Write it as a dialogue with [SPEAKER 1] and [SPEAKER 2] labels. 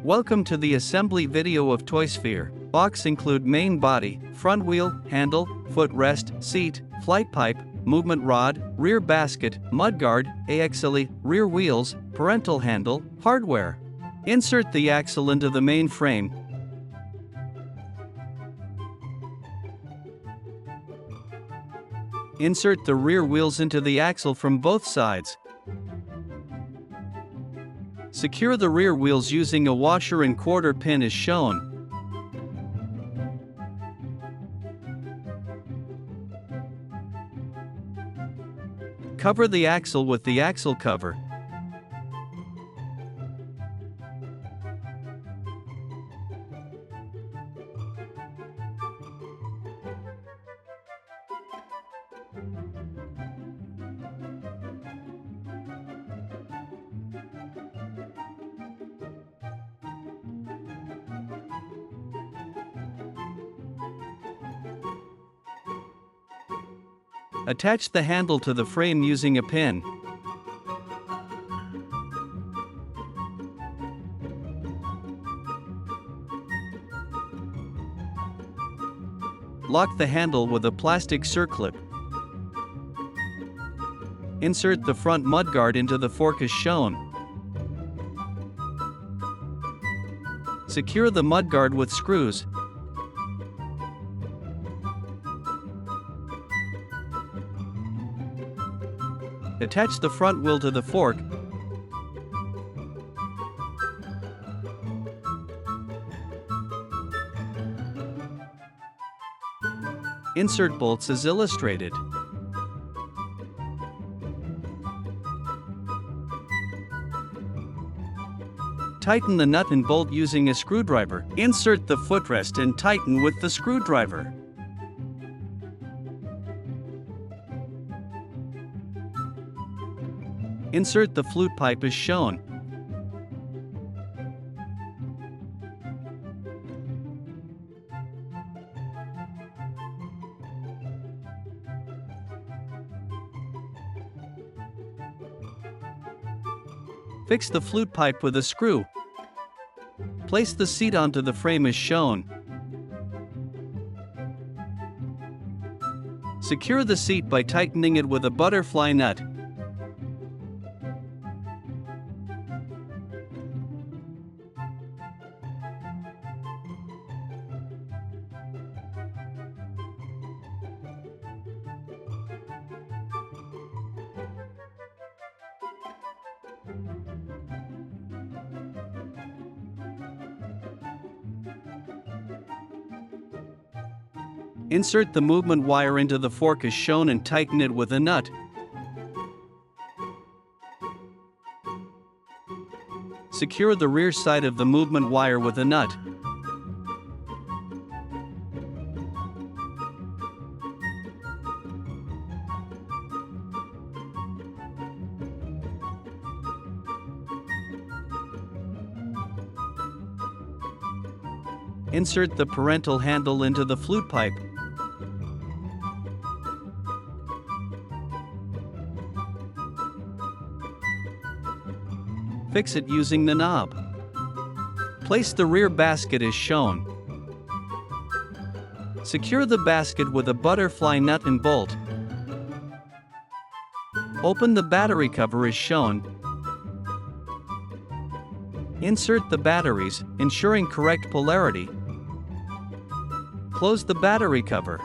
[SPEAKER 1] Welcome to the assembly video of Toysphere. Box include main body, front wheel, handle, footrest, seat, flight pipe, movement rod, rear basket, mudguard, axle, rear wheels, parental handle, hardware. Insert the axle into the main frame. Insert the rear wheels into the axle from both sides. Secure the rear wheels using a washer and quarter pin as shown. Cover the axle with the axle cover. Attach the handle to the frame using a pin. Lock the handle with a plastic circlip. Insert the front mudguard into the fork as shown. Secure the mudguard with screws. Attach the front wheel to the fork. Insert bolts as illustrated. Tighten the nut and bolt using a screwdriver. Insert the footrest and tighten with the screwdriver. Insert the flute pipe as shown. Fix the flute pipe with a screw. Place the seat onto the frame as shown. Secure the seat by tightening it with a butterfly nut. Insert the movement wire into the fork as shown and tighten it with a nut. Secure the rear side of the movement wire with a nut. Insert the parental handle into the flute pipe. Fix it using the knob. Place the rear basket as shown. Secure the basket with a butterfly nut and bolt. Open the battery cover as shown. Insert the batteries, ensuring correct polarity. Close the battery cover.